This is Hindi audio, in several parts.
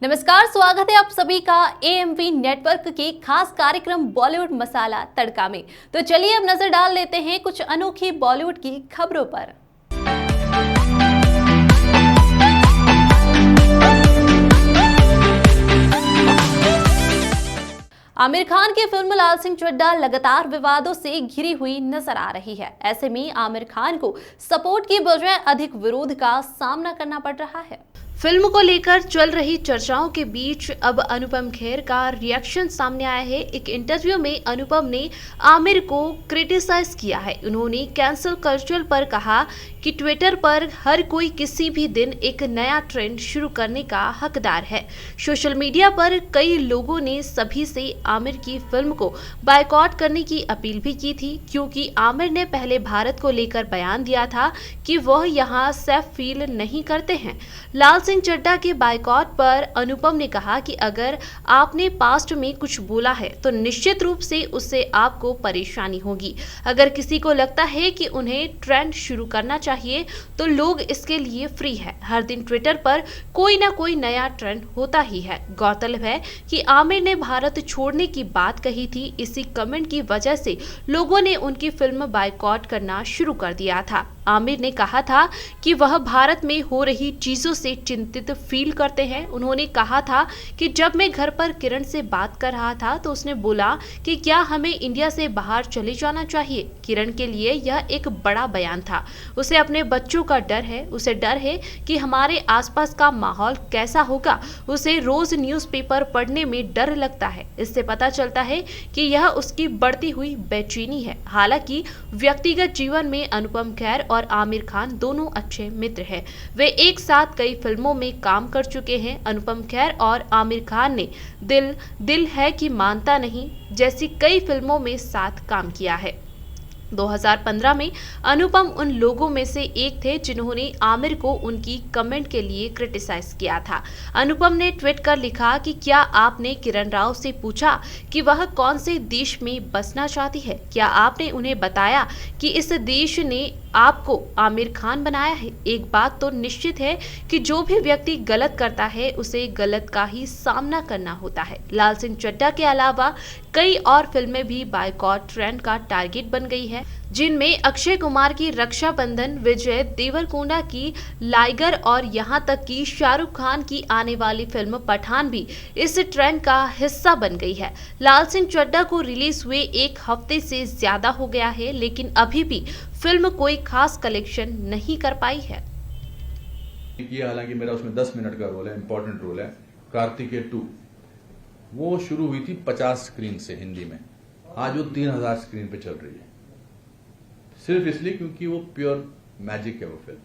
नमस्कार, स्वागत है आप सभी का एएमवी नेटवर्क के खास कार्यक्रम बॉलीवुड मसाला तड़का में। तो चलिए अब नजर डाल लेते हैं कुछ अनोखी बॉलीवुड की खबरों पर। आमिर खान की फिल्म लाल सिंह चड्ढा लगातार विवादों से घिरी हुई नजर आ रही है। ऐसे में आमिर खान को सपोर्ट की बजाय अधिक विरोध का सामना करना पड़ रहा है। फिल्म को लेकर चल रही चर्चाओं के बीच अब अनुपम खेर का रिएक्शन सामने आया है। एक इंटरव्यू में अनुपम ने आमिर को क्रिटिसाइज किया है। उन्होंने कैंसल कल्चर पर कहा कि ट्विटर पर हर कोई किसी भी दिन एक नया ट्रेंड शुरू करने का हकदार है। सोशल मीडिया पर कई लोगों ने सभी से आमिर की फिल्म को बायकॉट करने की अपील भी की थी, क्योंकि आमिर ने पहले भारत को लेकर बयान दिया था कि वह यहाँ सेफ फील नहीं करते हैं। लाल सिंह चड्ढा के बायकॉट पर अनुपम ने कहा कि अगर आपने पास्ट में कुछ बोला है तो निश्चित रूप से उससे आपको परेशानी होगी। अगर किसी को लगता है कि उन्हें ट्रेंड शुरू करना चाहिए तो लोग इसके लिए फ्री है। हर दिन ट्विटर पर कोई ना कोई नया ट्रेंड होता ही है। गौरतलब है कि आमिर ने भारत छोड़ने की बात कही थी। इसी कमेंट की वजह से लोगों ने उनकी फिल्म बायकॉट करना शुरू कर दिया था। आमिर ने कहा था कि वह भारत में हो रही चीजों से चिंतित फील करते हैं। उन्होंने कहा था कि जब मैं घर पर किरण से बात कर रहा था तो उसने बोला कि क्या हमें इंडिया से बाहर चले जाना चाहिए। किरण के लिए यह एक बड़ा बयान था। उसे अपने बच्चों का डर है। उसे डर है कि हमारे आसपास का माहौल कैसा होगा। उसे रोज न्यूज़पेपर पढ़ने में डर लगता है। इससे पता चलता है कि यह उसकी बढ़ती हुई बेचैनी है। हालांकि व्यक्तिगत जीवन में अनुपम खेर और आमिर खान दोनों अच्छे मित्र हैं। वे एक साथ कई फिल्मों में काम कर चुके हैं। अनुपम खेर और आमिर खान ने दिल है कि मानता नहीं जैसी कई फिल्मों में साथ काम किया है। 2015 में अनुपम उन लोगों में से एक थे जिन्होंने आमिर को उनकी कमेंट के लिए क्रिटिसाइज किया था। अनुपम ने ट्वीट कर लिखा कि क्या आपने किरण राव से पूछा कि वह कौन से देश में बसना चाहती है? क्या आपने उन्हें बताया कि इस देश ने आपको आमिर खान बनाया है? एक बात तो निश्चित है कि जो भी व्यक्ति गलत करता है उसे गलत का ही सामना करना होता है। लाल सिंह चड्ढा के अलावा कई और फिल्में भी बायकॉट ट्रेंड का टारगेट बन गई है, जिनमें अक्षय कुमार की रक्षाबंधन, विजय देवरकोंडा की लाइगर और यहां तक कि शाहरुख खान की आने वाली फिल्म पठान भी इस ट्रेंड का हिस्सा बन गई है। लाल सिंह चड्ढा को रिलीज हुए एक हफ्ते से ज्यादा हो गया है, लेकिन अभी भी फिल्म कोई खास कलेक्शन नहीं कर पाई है। ये हालांकि मेरा उसमें 10 मिनट का रोल है, इंपॉर्टेंट रोल है। कार्तिकेय 2 वो शुरू हुई थी 50 स्क्रीन से हिंदी में, आज वो 3000 स्क्रीन पे चल रही है। सिर्फ इसलिए क्योंकि वो प्योर मैजिक है वो फिल्म।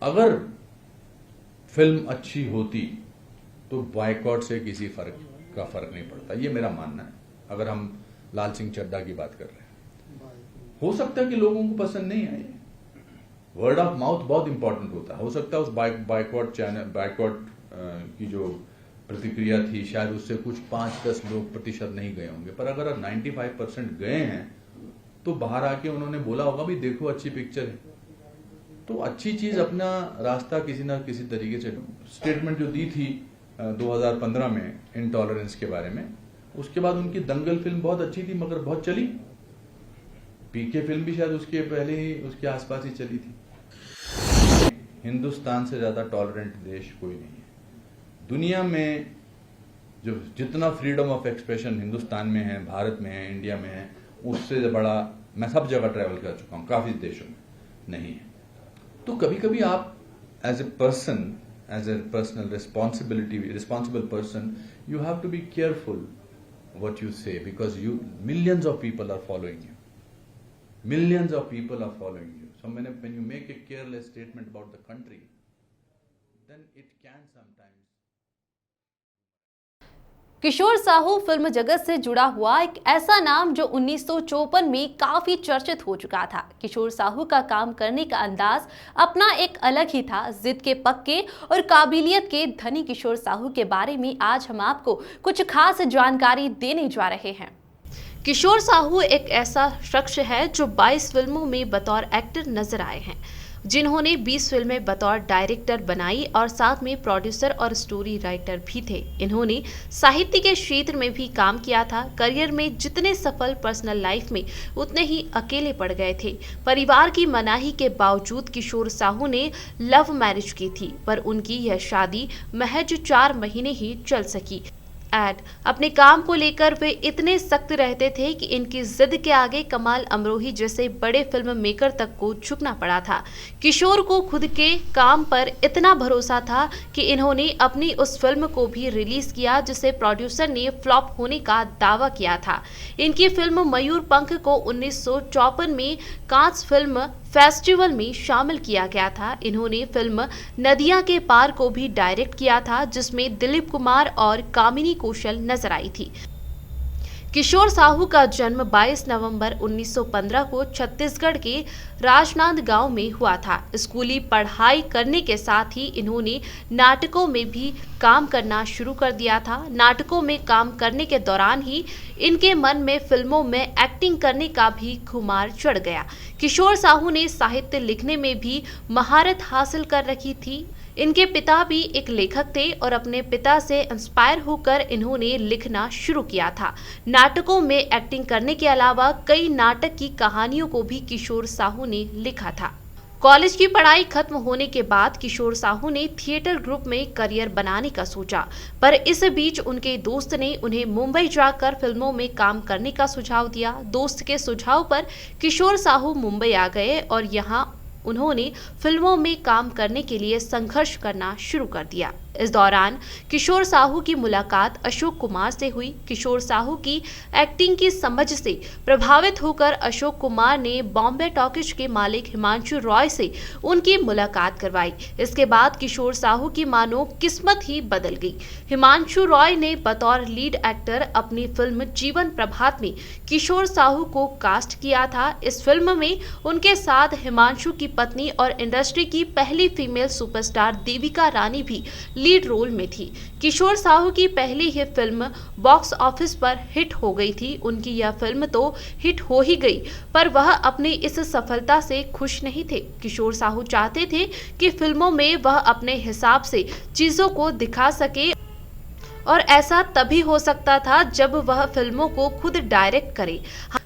अगर फिल्म अच्छी होती तो बायकॉट से किसी फर्क नहीं पड़ता, ये मेरा मानना है। अगर हम लाल सिंह चड्ढा की बात कर रहे हैं, हो सकता है कि लोगों को पसंद नहीं आए। वर्ड ऑफ माउथ बहुत इंपॉर्टेंट होता है। हो सकता है उस बायकॉट की जो प्रतिक्रिया थी शायद उससे कुछ 5-10 लोग प्रतिशत नहीं गए होंगे, पर अगर 95% गए हैं तो बाहर आके उन्होंने बोला होगा भी देखो अच्छी पिक्चर है। तो अच्छी चीज अपना रास्ता किसी ना किसी तरीके से, स्टेटमेंट जो दी थी 2015 में इनटॉलरेंस के बारे में, उसके बाद उनकी दंगल फिल्म बहुत अच्छी थी मगर बहुत चली। पीके फिल्म भी शायद उसके पहले ही उसके आसपास ही चली थी। हिंदुस्तान से ज्यादा टॉलरेंट देश कोई नहीं है दुनिया में। जो जितना फ्रीडम ऑफ एक्सप्रेशन हिंदुस्तान में है, भारत में है, इंडिया में है, उससे बड़ा मैं सब जगह ट्रैवल कर चुका हूं, काफी देशों में नहीं है। तो कभी कभी आप as a person, as a personal responsible person, you have to be careful what you say, because millions of people are following you. Millions of people are following you. So when you make a careless statement about the country, then it can sometimes. Kishore Sahu film जगत से जुड़ा हुआ एक ऐसा नाम जो 1954 में काफी चर्चित हो चुका था। किशोर साहू का काम करने का अंदाज अपना एक अलग ही था। जिद के पक्के और काबिलियत के धनी किशोर साहू के बारे में आज हम आपको कुछ खास जानकारी देने जा रहे हैं। किशोर साहू एक ऐसा शख्स है जो 22 फिल्मों में बतौर एक्टर नजर आए हैं। जिन्होंने 20 फिल्में बतौर डायरेक्टर बनाई और साथ में प्रोड्यूसर और स्टोरी राइटर भी थे। इन्होंने साहित्य के क्षेत्र में भी काम किया था। करियर में जितने सफल, पर्सनल लाइफ में उतने ही अकेले पड़ गए थे। परिवार की मनाही के बावजूद किशोर साहू ने लव मैरिज की थी, पर उनकी यह शादी महज 4 महीने ही चल सकी। अपने काम को लेकर वे इतने सख्त रहते थे कि इनकी जिद के आगे कमाल अमरोही जैसे बड़े फिल्म मेकर तक को झुकना पड़ा था। किशोर को खुद के काम पर इतना भरोसा था कि इन्होंने अपनी उस फिल्म को भी रिलीज किया जिसे प्रोड्यूसर ने फ्लॉप होने का दावा किया था। इनकी फिल्म मयूर पंख को 1954 में कांस फिल्म फेस्टिवल में शामिल किया गया था। इन्होंने फिल्म नदियां के पार को भी डायरेक्ट किया था, जिसमें दिलीप कुमार और कामिनी कौशल नजर आई थी। किशोर साहू का जन्म 22 नवंबर 1915 को छत्तीसगढ़ के राजनांदगांव में हुआ था। स्कूली पढ़ाई करने के साथ ही इन्होंने नाटकों में भी काम करना शुरू कर दिया था। नाटकों में काम करने के दौरान ही इनके मन में फिल्मों में एक्टिंग करने का भी खुमार चढ़ गया। किशोर साहू ने साहित्य लिखने में भी महारत हासिल कर रखी थी। इनके पिता भी एक लेखक थे और अपने पिता से इंस्पायर होकर इन्होंने लिखना शुरू किया था। नाटकों में एक्टिंग करने के अलावा कई नाटक की कहानियों को भी किशोर साहू ने लिखा था। कॉलेज की पढ़ाई खत्म होने के बाद किशोर साहू ने थिएटर ग्रुप में करियर बनाने का सोचा, पर इस बीच उनके दोस्त ने उन्हें मुंबई जाकर फिल्मों में काम करने का सुझाव दिया। दोस्त के सुझाव पर किशोर साहू मुंबई आ गए और यहाँ उन्होंने फिल्मों में काम करने के लिए संघर्ष करना शुरू कर दिया। इस दौरान किशोर साहू की मुलाकात अशोक कुमार से हुई। किशोर साहू की एक्टिंग की समझ से प्रभावित होकर अशोक कुमार ने बॉम्बे टॉकीज के मालिक हिमांशु रॉय से उनकी मुलाकात करवाई। इसके बाद किशोर साहू की मानो किस्मत ही बदल गई। हिमांशु रॉय ने बतौर लीड एक्टर अपनी फिल्म जीवन प्रभात में किशोर साहू को कास्ट किया था। इस फिल्म में उनके साथ हिमांशु की पत्नी और इंडस्ट्री की पहली फीमेल सुपरस्टार देविका रानी भी लीड रोल में थी। किशोर साहू की पहली ही फिल्म बॉक्स ऑफिस पर हिट हो गई थी। उनकी यह फिल्म तो हिट हो ही गई, पर वह अपनी इस सफलता से खुश नहीं थे। किशोर साहू चाहते थे कि फिल्मों में वह अपने हिसाब से चीजों को दिखा सके और ऐसा तभी हो सकता था जब वह फिल्मों को खुद डायरेक्ट करे।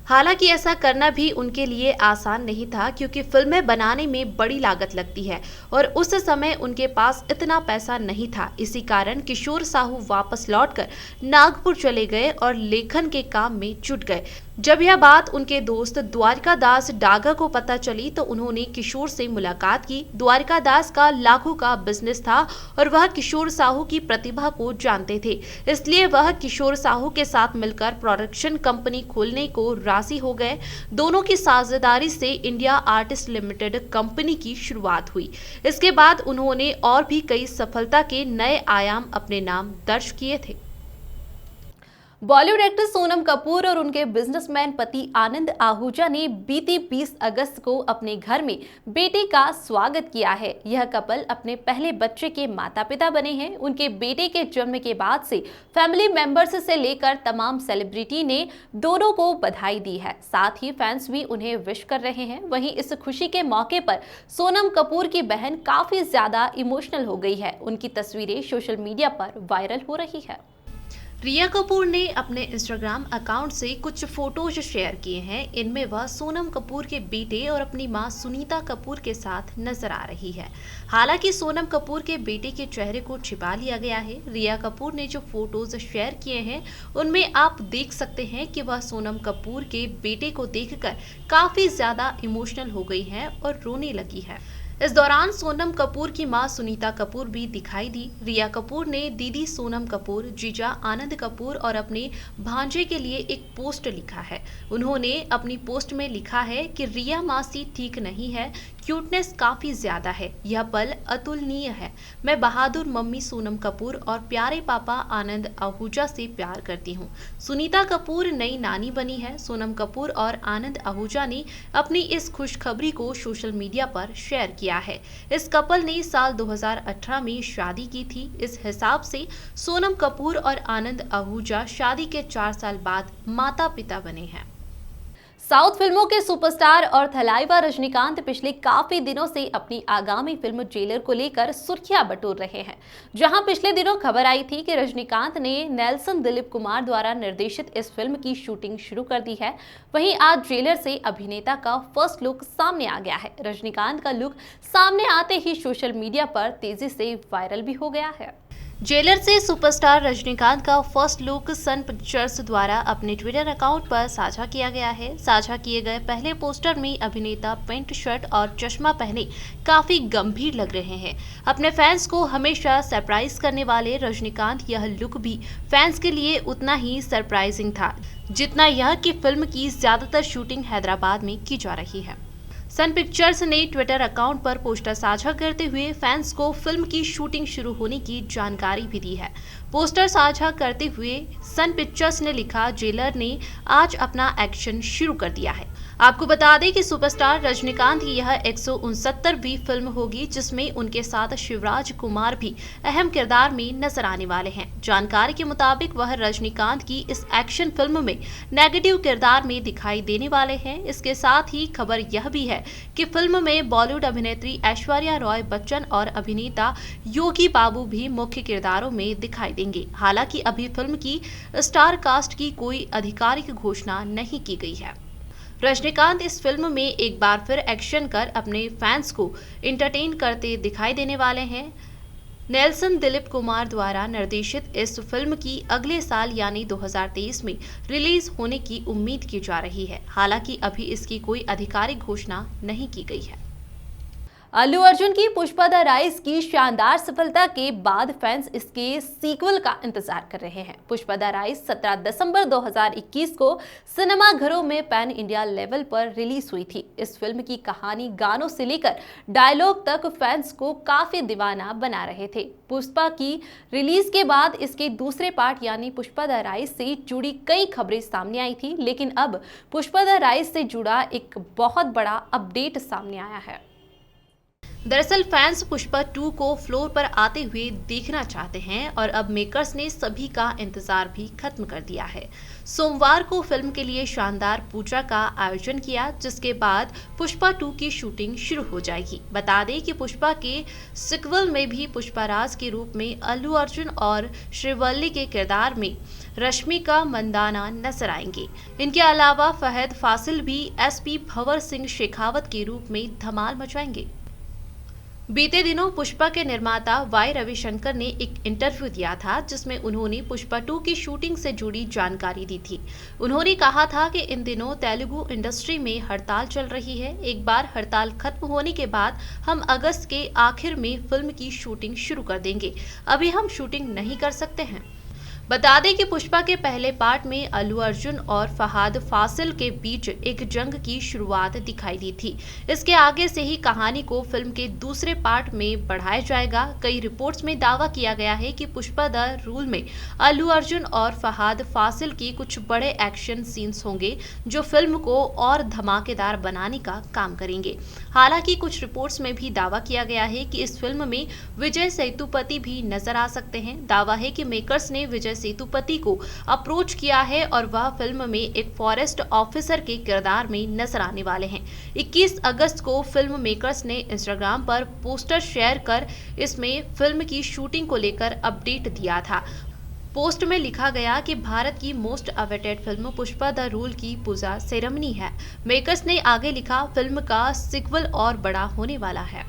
हालांकि ऐसा करना भी उनके लिए आसान नहीं था, क्योंकि फिल्में बनाने में बड़ी लागत लगती है और उस समय उनके पास इतना पैसा नहीं था। इसी कारण किशोर साहू वापस लौटकर नागपुर चले गए और लेखन के काम में जुट गए। जब यह बात उनके दोस्त द्वारिका दास डागा को पता चली तो उन्होंने किशोर से मुलाकात की। द्वारिका दास का लाखों का बिजनेस था और वह किशोर साहू की प्रतिभा को जानते थे, इसलिए वह किशोर साहू के साथ मिलकर प्रोडक्शन कंपनी खोलने को राजी हो गए। दोनों की साझेदारी से इंडिया आर्टिस्ट लिमिटेड कंपनी की शुरुआत हुई। इसके बाद उन्होंने और भी कई सफलता के नए आयाम अपने नाम दर्ज किए थे। बॉलीवुड एक्ट्रेस सोनम कपूर और उनके बिजनेसमैन पति आनंद आहूजा ने बीती 20 अगस्त को अपने घर में बेटे का स्वागत किया है। यह कपल अपने पहले बच्चे के माता पिता बने हैं। उनके बेटे के जन्म के बाद से फैमिली मेंबर्स से लेकर तमाम सेलिब्रिटी ने दोनों को बधाई दी है। साथ ही फैंस भी उन्हें विश कर रहे हैं। वहीं इस खुशी के मौके पर सोनम कपूर की बहन काफी ज्यादा इमोशनल हो गई है। उनकी तस्वीरें सोशल मीडिया पर वायरल हो रही है। रिया कपूर ने अपने इंस्टाग्राम अकाउंट से कुछ फोटोज शेयर किए हैं। इनमें वह सोनम कपूर के बेटे और अपनी मां सुनीता कपूर के साथ नजर आ रही है। हालांकि सोनम कपूर के बेटे के चेहरे को छिपा लिया गया है। रिया कपूर ने जो फोटोज शेयर किए हैं उनमें आप देख सकते हैं कि वह सोनम कपूर के बेटे को देखकर काफी ज्यादा इमोशनल हो गई है और रोने लगी है। इस दौरान सोनम कपूर की मां सुनीता कपूर भी दिखाई दी। रिया कपूर ने दीदी सोनम कपूर, जीजा आनंद कपूर और अपने भांजे के लिए एक पोस्ट लिखा है। उन्होंने अपनी पोस्ट में लिखा है कि रिया मासी ठीक नहीं है, क्यूटनेस काफी ज्यादा है, यह पल अतुलनीय है। मैं बहादुर मम्मी सोनम कपूर और प्यारे पापा आनंद आहूजा से प्यार करती हूँ। सुनीता कपूर नई नानी बनी है। सोनम कपूर और आनंद आहूजा ने अपनी इस खुशखबरी को सोशल मीडिया पर शेयर किया है। इस कपल ने साल 2018 में शादी की थी। इस हिसाब से सोनम कपूर और आनंद आहूजा शादी के 4 साल बाद माता पिता बने हैं। साउथ फिल्मों के सुपरस्टार और थलाइवा रजनीकांत पिछले काफी दिनों से अपनी आगामी फिल्म जेलर को लेकर सुर्खियां बटोर रहे हैं। जहां पिछले दिनों खबर आई थी कि रजनीकांत ने नेल्सन दिलीप कुमार द्वारा निर्देशित इस फिल्म की शूटिंग शुरू कर दी है, वहीं आज जेलर से अभिनेता का फर्स्ट लुक सामने आ गया है। रजनीकांत का लुक सामने आते ही सोशल मीडिया पर तेजी से वायरल भी हो गया है। जेलर से सुपरस्टार रजनीकांत का फर्स्ट लुक सन पिक्चर्स द्वारा अपने ट्विटर अकाउंट पर साझा किया गया है। साझा किए गए पहले पोस्टर में अभिनेता पेंट शर्ट और चश्मा पहने काफी गंभीर लग रहे हैं। अपने फैंस को हमेशा सरप्राइज करने वाले रजनीकांत यह लुक भी फैंस के लिए उतना ही सरप्राइजिंग था जितना यह कि फिल्म की ज्यादातर शूटिंग हैदराबाद में की जा रही है। सन पिक्चर्स ने ट्विटर अकाउंट पर पोस्टर साझा करते हुए फैंस को फिल्म की शूटिंग शुरू होने की जानकारी भी दी है। पोस्टर साझा करते हुए सन पिक्चर्स ने लिखा, जेलर ने आज अपना एक्शन शुरू कर दिया है। आपको बता दें कि सुपरस्टार रजनीकांत की यह 169वीं फिल्म होगी जिसमें उनके साथ शिवराज कुमार भी अहम किरदार में नजर आने वाले हैं। जानकारी के मुताबिक वह रजनीकांत की इस एक्शन फिल्म में नेगेटिव किरदार में दिखाई देने वाले हैं। इसके साथ ही खबर यह भी है कि फिल्म में बॉलीवुड अभिनेत्री ऐश्वर्या रॉय बच्चन और अभिनेता योगी बाबू भी मुख्य किरदारों में दिखाई देंगे। हालांकि अभी फिल्म की स्टार कास्ट की कोई आधिकारिक घोषणा नहीं की गई है। रजनीकांत इस फिल्म में एक बार फिर एक्शन कर अपने फैंस को एंटरटेन करते दिखाई देने वाले हैं। नेल्सन दिलीप कुमार द्वारा निर्देशित इस फिल्म की अगले साल यानी 2023 में रिलीज होने की उम्मीद की जा रही है। हालांकि अभी इसकी कोई आधिकारिक घोषणा नहीं की गई है। अल्लू अर्जुन की पुष्पा द राइज की शानदार सफलता के बाद फैंस इसके सीक्वल का इंतजार कर रहे हैं। पुष्पा द राइज 17 दिसंबर 2021 को सिनेमाघरों में पैन इंडिया लेवल पर रिलीज हुई थी। इस फिल्म की कहानी, गानों से लेकर डायलॉग तक फैंस को काफी दीवाना बना रहे थे। पुष्पा की रिलीज के बाद इसके दूसरे पार्ट यानी पुष्पा द राइज से जुड़ी कई खबरें सामने आई थी, लेकिन अब पुष्पा द राइज से जुड़ा एक बहुत बड़ा अपडेट सामने आया है। दरअसल फैंस पुष्पा 2 को फ्लोर पर आते हुए देखना चाहते हैं और अब मेकर्स ने सभी का इंतजार भी खत्म कर दिया है। सोमवार को फिल्म के लिए शानदार पूजा का आयोजन किया, जिसके बाद पुष्पा 2 की शूटिंग शुरू हो जाएगी। बता दें कि पुष्पा के सिक्वल में भी पुष्पाराज के रूप में अल्लू अर्जुन और श्रीवल्ली के किरदार में रश्मिका मंदाना नजर आएंगे। इनके अलावा फहद फासिल भी एसपी भंवर सिंह शेखावत के रूप में धमाल मचाएंगे। बीते दिनों पुष्पा के निर्माता वाई रविशंकर ने एक इंटरव्यू दिया था जिसमें उन्होंने पुष्पा 2 की शूटिंग से जुड़ी जानकारी दी थी। उन्होंने कहा था कि इन दिनों तेलुगु इंडस्ट्री में हड़ताल चल रही है। एक बार हड़ताल खत्म होने के बाद हम अगस्त के आखिर में फिल्म की शूटिंग शुरू कर देंगे। अभी हम शूटिंग नहीं कर सकते हैं। बता दें कि पुष्पा के पहले पार्ट में अल्लू अर्जुन और फहद फासिल के बीच एक जंग की शुरुआत दिखाई दी थी। इसके आगे से ही कहानी को फिल्म के दूसरे पार्ट में बढ़ाया जाएगा। कई रिपोर्ट्स में दावा किया गया है कि पुष्पा द रूल में अल्लू अर्जुन और फहद फासिल की कुछ बड़े एक्शन सीन्स होंगे जो फिल्म को और धमाकेदार बनाने का काम करेंगे। हालांकि कुछ रिपोर्ट्स में भी दावा किया गया है कि इस फिल्म में विजय सेतुपति भी नजर आ सकते हैं। दावा है कि मेकर्स ने विजय सेतुपति को अप्रोच किया है और वह फिल्म में एक फॉरेस्ट ऑफिसर के किरदार में नजर आने वाले हैं। 21 अगस्त को फिल्म मेकर्स ने इंस्टाग्राम पर पोस्टर शेयर कर इसमें फिल्म की शूटिंग को लेकर अपडेट दिया था। पोस्ट में लिखा गया कि भारत की most awaited film Pushpa the rule की पूजा सेरेमनी है। मेकर्स ने आगे लिखा, फिल्म का सीक्वल और बड़ा होने वाला है।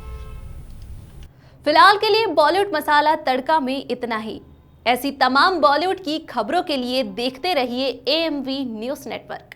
फिलहाल के लिए बॉलीवुड मसाला तड़का में इतना ही। ऐसी तमाम बॉलीवुड की खबरों के लिए देखते रहिए AMV न्यूज़ नेटवर्क।